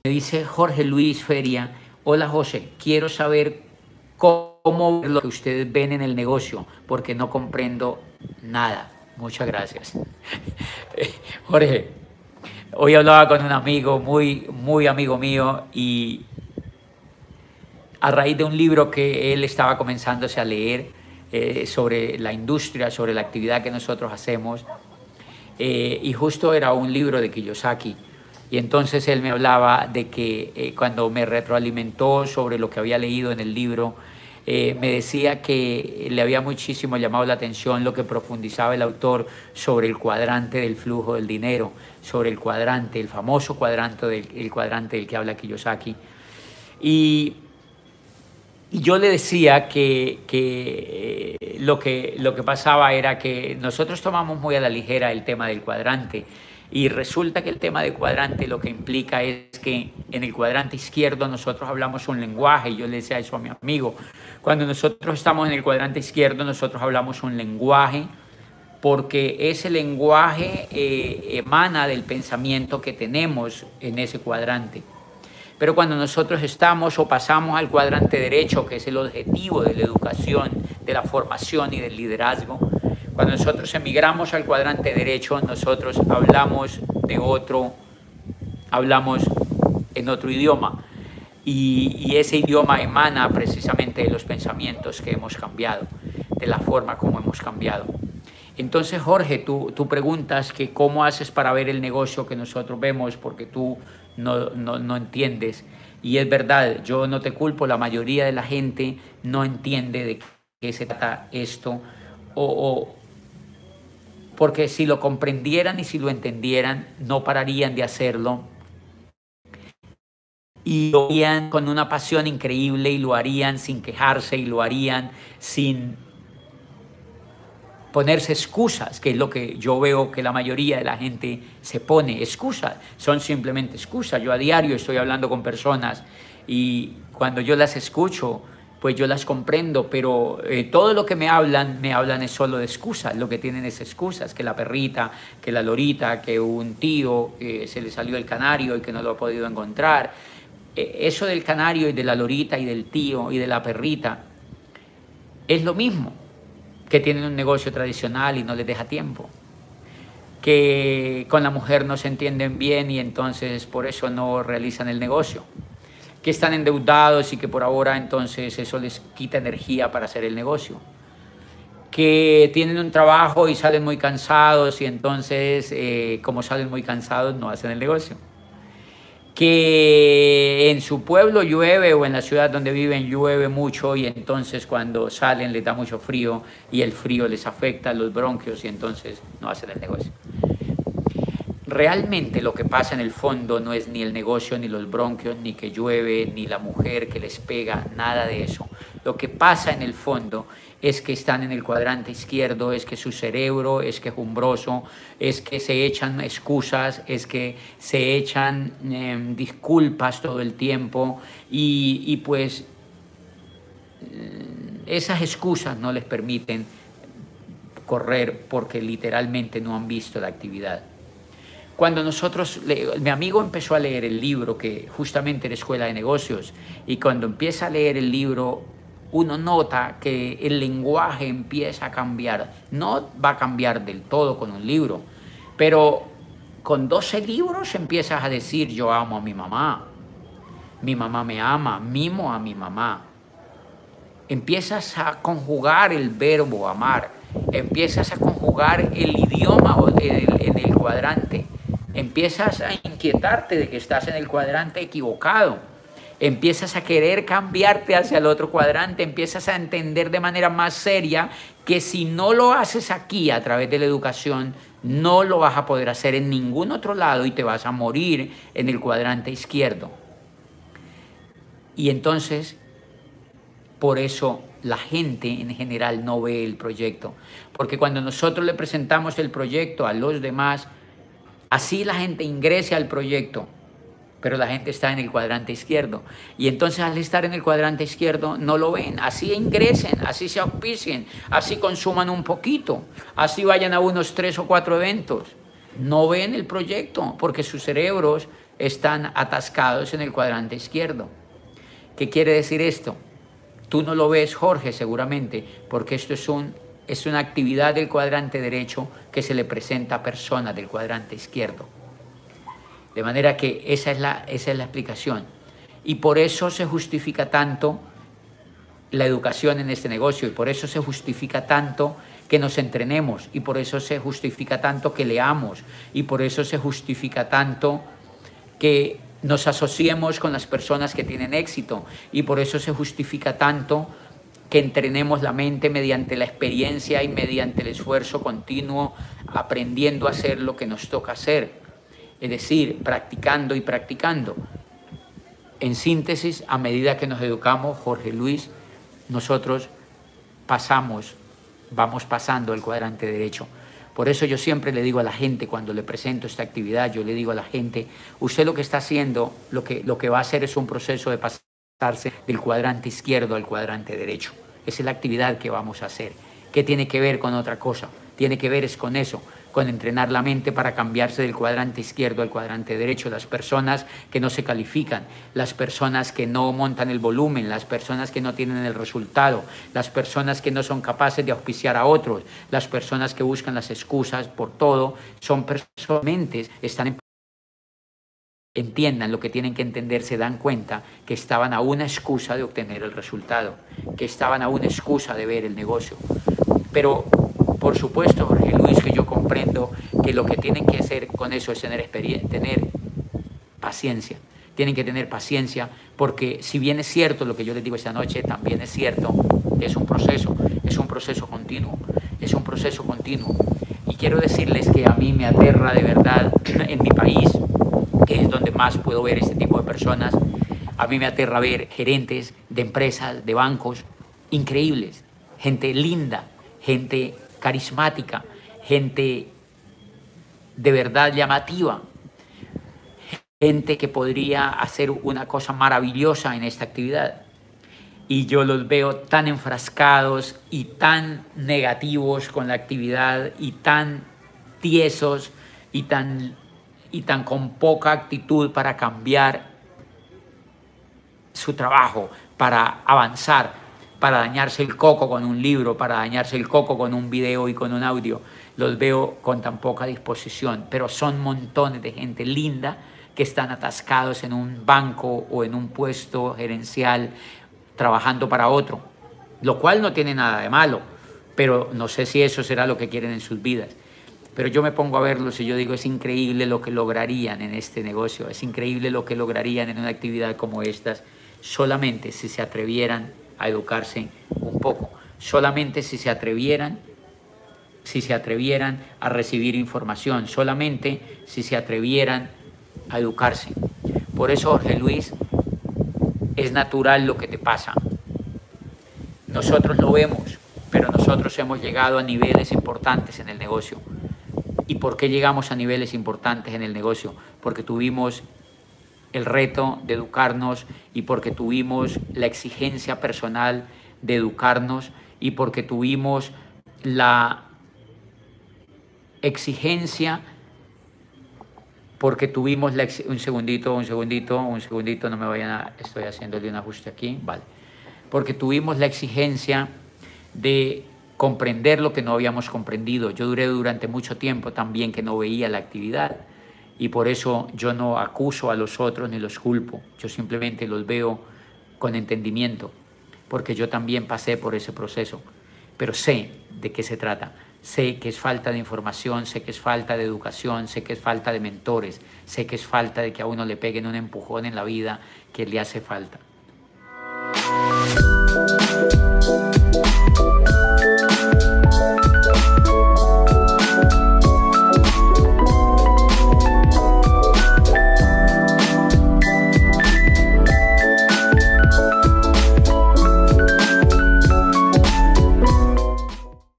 dice Jorge Luis Feria: hola José, quiero saber cómo ver lo que ustedes ven en el negocio, porque no comprendo nada. Muchas gracias. Jorge, hoy hablaba con un amigo, muy amigo mío, y a raíz de un libro que él estaba comenzándose a leer sobre la industria, sobre la actividad que nosotros hacemos, y justo era un libro de Kiyosaki. Y entonces él me hablaba de que cuando me retroalimentó sobre lo que había leído en el libro, me decía que le había muchísimo llamado la atención lo que profundizaba el autor sobre el cuadrante del flujo del dinero, sobre el cuadrante, el famoso cuadrante el cuadrante del que habla Kiyosaki. Y yo le decía que lo que pasaba era que nosotros tomamos muy a la ligera el tema del cuadrante, y resulta que el tema del cuadrante lo que implica es que en el cuadrante izquierdo nosotros hablamos un lenguaje, y yo le decía eso a mi amigo: cuando nosotros estamos en el cuadrante izquierdo nosotros hablamos un lenguaje, porque ese lenguaje emana del pensamiento que tenemos en ese cuadrante. Pero cuando nosotros estamos o pasamos al cuadrante derecho, que es el objetivo de la educación, de la formación y del liderazgo, cuando nosotros emigramos al cuadrante derecho, nosotros hablamos en otro idioma. Y ese idioma emana precisamente de los pensamientos que hemos cambiado, de la forma como hemos cambiado. Entonces, Jorge, tú preguntas que cómo haces para ver el negocio que nosotros vemos, porque tú no entiendes. Y es verdad, yo no te culpo, la mayoría de la gente no entiende de qué se trata esto, porque si lo comprendieran y si lo entendieran, no pararían de hacerlo, y lo harían con una pasión increíble, y lo harían sin quejarse, y lo harían sin ponerse excusas, que es lo que yo veo que la mayoría de la gente se pone. Excusas, son simplemente excusas. Yo a diario estoy hablando con personas, y cuando yo las escucho, pues yo las comprendo, pero todo lo que me hablan es solo de excusas. Lo que tienen es excusas: que la perrita, que la lorita, que un tío se le salió el canario y que no lo ha podido encontrar. Eso del canario y de la lorita y del tío y de la perrita es lo mismo que tienen un negocio tradicional y no les deja tiempo, que con la mujer no se entienden bien y entonces por eso no realizan el negocio, que están endeudados y que por ahora entonces eso les quita energía para hacer el negocio, que tienen un trabajo y salen muy cansados y entonces como salen muy cansados no hacen el negocio, que en su pueblo llueve o en la ciudad donde viven llueve mucho y entonces cuando salen les da mucho frío y el frío les afecta a los bronquios y entonces no hacen el negocio. Realmente lo que pasa en el fondo no es ni el negocio, ni los bronquios, ni que llueve, ni la mujer que les pega, nada de eso. Lo que pasa en el fondo es que están en el cuadrante izquierdo, es que su cerebro es quejumbroso, es que se echan excusas, es que se echan disculpas todo el tiempo y pues esas excusas no les permiten correr porque literalmente no han visto la actividad. Cuando mi amigo empezó a leer el libro, que justamente era Escuela de Negocios, y cuando empieza a leer el libro, uno nota que el lenguaje empieza a cambiar. No va a cambiar del todo con un libro, pero con 12 libros empiezas a decir: yo amo a mi mamá me ama, mimo a mi mamá. Empiezas a conjugar el verbo amar, empiezas a conjugar el idioma en el cuadrante. Empiezas a inquietarte de que estás en el cuadrante equivocado. Empiezas a querer cambiarte hacia el otro cuadrante. Empiezas a entender de manera más seria que si no lo haces aquí a través de la educación, no lo vas a poder hacer en ningún otro lado y te vas a morir en el cuadrante izquierdo. Y entonces, por eso la gente en general no ve el proyecto. Porque cuando nosotros le presentamos el proyecto a los demás, así la gente ingrese al proyecto, pero la gente está en el cuadrante izquierdo. Y entonces al estar en el cuadrante izquierdo no lo ven. Así ingresen, así se auspicien, así consuman un poquito, así vayan a unos 3 o 4 eventos. No ven el proyecto porque sus cerebros están atascados en el cuadrante izquierdo. ¿Qué quiere decir esto? Tú no lo ves, Jorge, seguramente, porque esto es una actividad del cuadrante derecho que se le presenta a personas del cuadrante izquierdo. De manera que esa es la explicación. Y por eso se justifica tanto la educación en este negocio, y por eso se justifica tanto que nos entrenemos, y por eso se justifica tanto que leamos, y por eso se justifica tanto que nos asociemos con las personas que tienen éxito, y por eso se justifica tanto que entrenemos la mente mediante la experiencia y mediante el esfuerzo continuo, aprendiendo a hacer lo que nos toca hacer, es decir, practicando y practicando. En síntesis, a medida que nos educamos, Jorge Luis, nosotros vamos pasando el cuadrante derecho. Por eso yo siempre le digo a la gente, cuando le presento esta actividad, yo le digo a la gente, usted lo que está haciendo, lo que va a hacer es un proceso de pasarse del cuadrante izquierdo al cuadrante derecho. Esa es la actividad que vamos a hacer. ¿Qué tiene que ver con otra cosa? Tiene que ver es con eso, con entrenar la mente para cambiarse del cuadrante izquierdo al cuadrante derecho. Las personas que no se califican, las personas que no montan el volumen, las personas que no tienen el resultado, las personas que no son capaces de auspiciar a otros, las personas que buscan las excusas por todo, son personas, entiendan lo que tienen que entender, se dan cuenta que estaban a una excusa de obtener el resultado, que estaban a una excusa de ver el negocio. Pero por supuesto, Jorge Luis, que yo comprendo que lo que tienen que hacer con eso es tener paciencia. Tienen que tener paciencia porque si bien es cierto lo que yo les digo esta noche, también es cierto, es un proceso continuo, es un proceso continuo. Y quiero decirles que a mí me aterra de verdad en mi país, que es donde más puedo ver este tipo de personas, a mí me aterra ver gerentes de empresas, de bancos, increíbles, gente linda, gente carismática, gente de verdad llamativa, gente que podría hacer una cosa maravillosa en esta actividad. Y yo los veo tan enfrascados y tan negativos con la actividad y tan tiesos y tan con poca actitud para cambiar su trabajo, para avanzar, para dañarse el coco con un libro, para dañarse el coco con un video y con un audio. Los veo con tan poca disposición, pero son montones de gente linda que están atascados en un banco o en un puesto gerencial trabajando para otro, lo cual no tiene nada de malo, pero no sé si eso será lo que quieren en sus vidas. Pero yo me pongo a verlos y yo digo, es increíble lo que lograrían en este negocio, es increíble lo que lograrían en una actividad como estas, solamente si se atrevieran a educarse un poco, solamente si se atrevieran a recibir información, solamente si se atrevieran a educarse. Por eso, Jorge Luis, es natural lo que te pasa. Nosotros lo vemos, pero nosotros hemos llegado a niveles importantes en el negocio. ¿Y por qué llegamos a niveles importantes en el negocio? Porque tuvimos el reto de educarnos y porque tuvimos la exigencia personal de educarnos y porque tuvimos la exigencia, un segundito, no me vayan a, estoy haciéndole un ajuste aquí, vale. Porque tuvimos la exigencia de comprender lo que no habíamos comprendido. Yo duré durante mucho tiempo también que no veía la actividad. Y por eso yo no acuso a los otros ni los culpo, yo simplemente los veo con entendimiento, porque yo también pasé por ese proceso, pero sé de qué se trata, sé que es falta de información, sé que es falta de educación, sé que es falta de mentores, sé que es falta de que a uno le peguen un empujón en la vida que le hace falta.